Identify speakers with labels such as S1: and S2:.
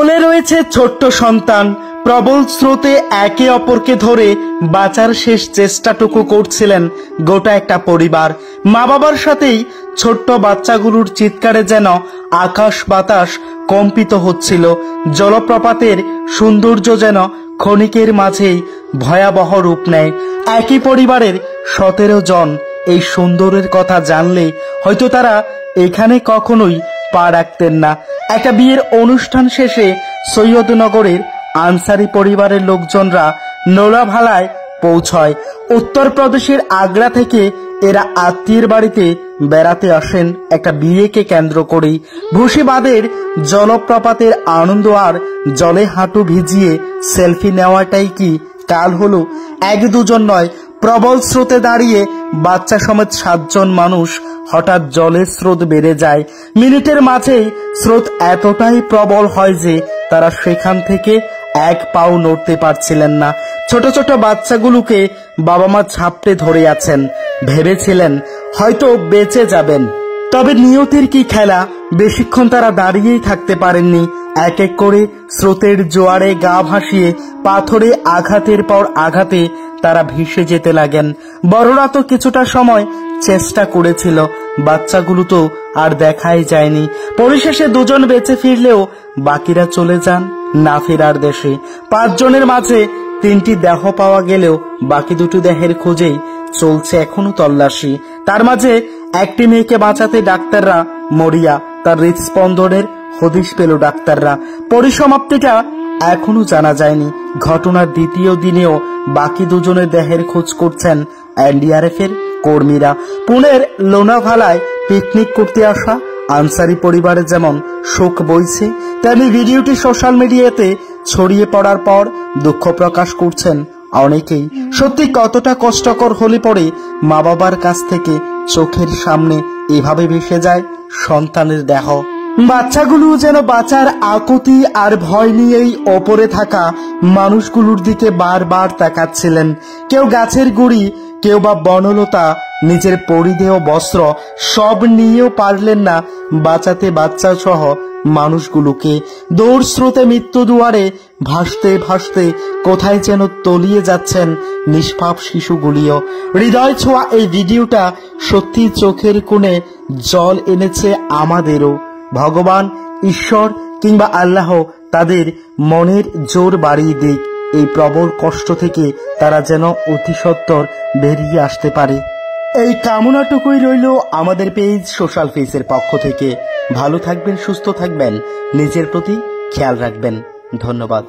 S1: কোলে রয়েছে ছোট্ট সন্তান। প্রবল স্রোতে একে অপরকে ধরে বাঁচার শেষ চেষ্টাটুকু করছিলেন গোটা একটা পরিবার। মা বাবার সাথেই ছোট্ট বাচ্চাগুলোর চিৎকারে যেন আকাশ বাতাস কম্পিত হচ্ছিল। জলপ্রপাতের সৌন্দর্য যেন ক্ষণিকের মাঝেই ভয়াবহ রূপ নেয়। একই পরিবারের 17 জন এই সুন্দরের কথা জানলে হয়তো তারা এখানে কখনোই পা রাখতেন না। একটা বিয়ের অনুষ্ঠান শেষে সৈয়দনগরের আনসারি পরিবারের লোকজনরা নোলাভালায় পৌঁছয়। উত্তরপ্রদেশের আগ্রা থেকে এরা আত্মীয়ের বাড়িতে বেড়াতে আসেন একটা বিয়েকে কেন্দ্র করেই। ভুসিবাদের জলপ্রপাতের আনন্দ আর জলে হাঁটু ভিজিয়ে সেলফি নেওয়াটাই কি কাল হলো? এক দুজন নয়, প্রবল স্রোতে দাঁড়িয়ে বাচ্চা সমেত 7 জন মানুষ। হঠাৎ জলের স্রোত বেড়ে যায়। মিনিটের মাঝেই স্রোত এতটাই প্রবল হয় যে তারা সেখান থেকে এক পাও নড়তে পারছিলেন না। ছোট ছোট বাচ্চাগুলোকে বাবা মা ঝাপটে ধরে আছেন। ভেবেছিলেন হয়তো বেঁচে যাবেন, তবে নিয়তির কি খেলা, বেশিক্ষণ তারা দাঁড়িয়েই থাকতে পারেননি। এক এক করে স্রোতের জোয়ারে গা ভাসিয়ে পাথরে আঘাতের পর আঘাতে তারা ভেসে যেতে লাগেন। বড়রা তো কিছুটা সময় চেষ্টা করেছিল, বাচ্চাগুলো তো আর দেখাই যায়নি। পরিশেষে 2 জন বেঁচে ফিরলেও বাকিরা চলে যান না ফেরার দেশে। 5 জনের মাঝে 3টি দেহ পাওয়া গেলেও বাকি 2টি দেহের খোঁজেই চলছে এখনো তল্লাশি। তার মাঝে একটি মেয়েকে বাঁচাতে ডাক্তাররা মরিয়া। তার হৃদস্পন্দনের হদিশ পেল ডাক্তাররা। পরিসমাপ্তিটা এখনো জানা যায়নি। ঘটনার দ্বিতীয় দিনেও বাকি 2 জনের দেহের খোঁজ করছেন এনডিআরএফ এর কর্মীরা। পুনের লোনাভালায় পিকনিক করতে আসা আনসারি পরিবারে যেমন শোক বইছে, তেমনি ভিডিওটি সোশ্যাল মিডিয়াতে ছড়িয়ে পড়ার পর দুঃখ প্রকাশ করছেন অনেকেই। সত্যি কতটা কষ্টকর হলে পরে মা বাবার কাছ থেকে চোখের সামনে এভাবে ভেসে যায় সন্তানের দেহ। বাচ্চাগুলো যেন বাঁচার আকুতি আর ভয় নিয়েই ওপরে থাকা মানুষগুলোর দিকে বারবার তাকাচ্ছিলেন। কেউ গাছের গুড়ি, কেউ বা বনলতা, নিজের পরিধেয় বস্ত্র সব নিয়েও পারলেন না বাঁচাতে বাচ্চা সহ মানুষগুলোকে। দৌড় স্রোতে মৃত্যু দুয়ারে ভাসতে ভাসতে কোথায় যেন তলিয়ে যাচ্ছেন নিষ্পাপ শিশুগুলিও। হৃদয় ছোঁয়া এই ভিডিওটা সত্যি চোখের কোণে জল এনেছে আমাদেরও। ভগবান, ঈশ্বর কিংবা আল্লাহ তাদের মনের জোর বাড়িয়ে দিক। এই প্রবল কষ্ট থেকে তারা যেন অতি সত্বর বেরিয়ে আসতে পারে, এই কামনাটুকুই রইল আমাদের পেজ সোশ্যাল ফেসের পক্ষ থেকে। ভালো থাকবেন, সুস্থ থাকবেন, নিজের প্রতি খেয়াল রাখবেন। ধন্যবাদ।